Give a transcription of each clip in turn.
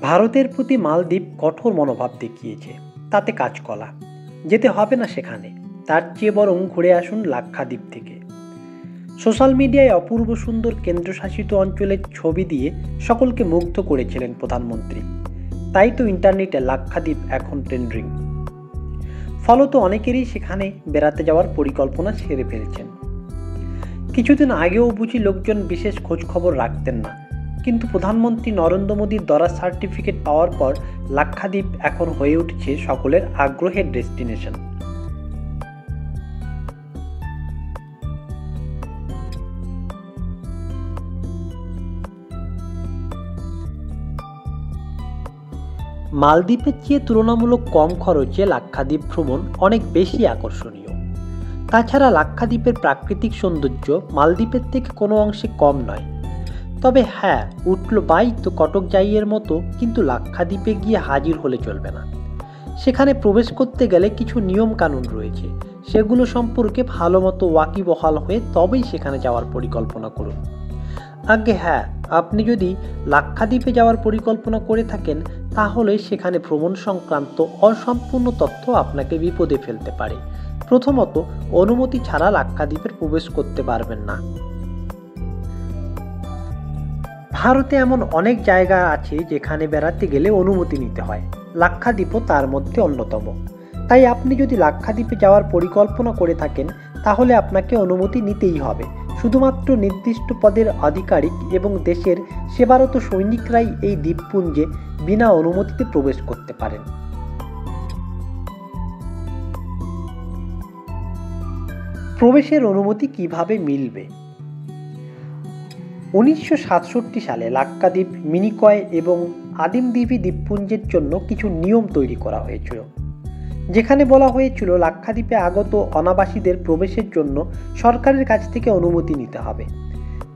ভারতের প্রতি মালদ্বীপ কঠোর মনোভাব দেখিয়েছে, তাতে কাজকলা। যেতে হবে না সেখানে, তার চেয়ে বরং ঘুরে আসুন লাক্ষাদ্বীপ থেকে। সোশ্যাল মিডিয়ায় অপূর্ব সুন্দর কেন্দ্রশাসিত অঞ্চলের ছবি দিয়ে সকলকে মুগ্ধ করেছিলেন প্রধানমন্ত্রী। তাই তো ইন্টারনেটে লাক্ষাদ্বীপ এখন ট্রেন্ডিং। ফলত অনেকেরই সেখানে বেড়াতে যাওয়ার পরিকল্পনা সেরে ফেলছেন। কিছুদিন আগেও বুঝি লোকজন বিশেষ খোঁজ খবর রাখতেন না, কিন্তু প্রধানমন্ত্রী নরেন্দ্র মোদীর দরাজ সার্টিফিকেট পাওয়ার পর লাক্ষাদ্বীপ এখন হয়ে উঠছে সকলের আগ্রহের ডেস্টিনেশন। মালদ্বীপের চেয়ে তুলনামূলক কম খরচে লাক্ষাদ্বীপ ভ্রমণ অনেক বেশি আকর্ষণীয়। তাছাড়া লাক্ষাদ্বীপের প্রাকৃতিক সৌন্দর্য মালদ্বীপের থেকে কোনো অংশে কম নয়। তবে হ্যাঁ, উঠল বাই তো কটক যাইয়ের মতো কিন্তু লাক্ষাদ্বীপে গিয়ে হাজির হলে চলবে না। সেখানে প্রবেশ করতে গেলে কিছু নিয়ম কানুন রয়েছে, সেগুলো সম্পর্কে ভালো মতো ওয়াকিবহাল হয়ে তবেই সেখানে যাওয়ার পরিকল্পনা করুন। আগে হ্যাঁ, আপনি যদি লাক্ষাদ্বীপে যাওয়ার পরিকল্পনা করে থাকেন তাহলে সেখানে ভ্রমণ সংক্রান্ত অসম্পূর্ণ তথ্য আপনাকে বিপদে ফেলতে পারে। প্রথমত, অনুমতি ছাড়া লাক্ষাদ্বীপের প্রবেশ করতে পারবেন না। ভারতে এমন অনেক জায়গা আছে যেখানে বেড়াতে গেলে অনুমতি নিতে হয়, লাক্ষাদ্বীপও তার মধ্যে অন্যতম। তাই আপনি যদি লাক্ষাদ্বীপে যাওয়ার পরিকল্পনা করে থাকেন তাহলে আপনাকে অনুমতি নিতেই হবে। শুধুমাত্র নির্দিষ্ট পদের আধিকারিক এবং দেশের সেবারত সৈনিকরাই এই দ্বীপপুঞ্জে বিনা অনুমতিতে প্রবেশ করতে পারেন। প্রবেশের অনুমতি কিভাবে মিলবে? 1967 সালে লাক্ষাদ্বীপ, মিনিকয় এবং আদিম দ্বীপী দ্বীপপুঞ্জের জন্য কিছু নিয়ম তৈরি করা হয়েছিল, যেখানে বলা হয়েছিল লাক্ষাদ্বীপে আগত অনাবাসীদের প্রবেশের জন্য সরকারের কাছ থেকে অনুমতি নিতে হবে।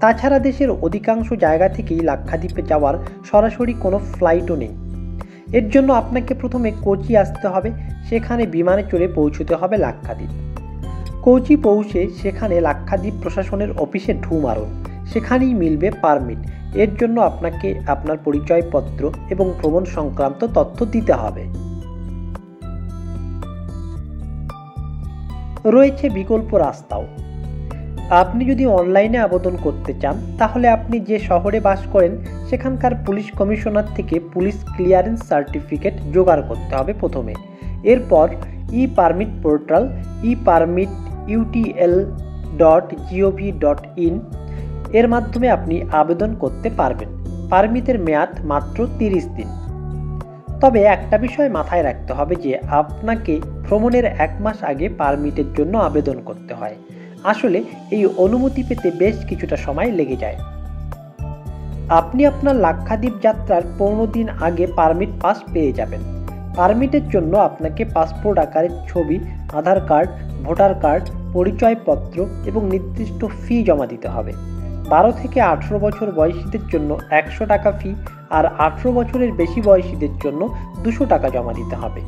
তাছাড়া দেশের অধিকাংশ জায়গা থেকেই লাক্ষাদ্বীপে যাওয়ার সরাসরি কোনো ফ্লাইটও নেই। এর জন্য আপনাকে প্রথমে কোচি আসতে হবে, সেখানে বিমানে চড়ে পৌঁছতে হবে লাক্ষাদ্বীপ। কোচি পৌঁছে সেখানে লাক্ষাদ্বীপ প্রশাসনের অফিসে ঢু মারুন, সেখানেই মিলবে পারমিট। এর জন্য আপনাকে আপনার পরিচয়পত্র এবং ভ্রমণ সংক্রান্ত তথ্য দিতে হবে। রয়েছে বিকল্প রাস্তাও। আপনি যদি অনলাইনে আবেদন করতে চান তাহলে আপনি যে শহরে বাস করেন সেখানকার পুলিশ কমিশনার থেকে পুলিশ ক্লিয়ারেন্স সার্টিফিকেট জোগাড় করতে হবে প্রথমে। এরপর ই পারমিট পোর্টাল epermitutl.gov.in এর মাধ্যমে আপনি আবেদন করতে পারবেন। পারমিটের মেয়াদ মাত্র 30 দিন। তবে একটা বিষয় মাথায় রাখতে হবে যে আপনাকে ভ্রমণের 1 মাস আগে পারমিটের জন্য আবেদন করতে হয়। আসলে এই অনুমতি পেতে বেশ কিছুটা সময় লেগে যায়। আপনি আপনার লাক্ষাদ্বীপ যাত্রার 15 দিন আগে পারমিট পাস পেয়ে যাবেন। পারমিটের জন্য আপনাকে পাসপোর্ট আকারের ছবি, আধার কার্ড, ভোটার কার্ড, পরিচয়পত্র এবং নির্দিষ্ট ফি জমা দিতে হবে। 12 থেকে 18 বছর বয়সীদের জন্য 100 টাকা ফি আর 18 বছরের বেশি বয়সীদের জন্য 200 টাকা জমা দিতে হবে।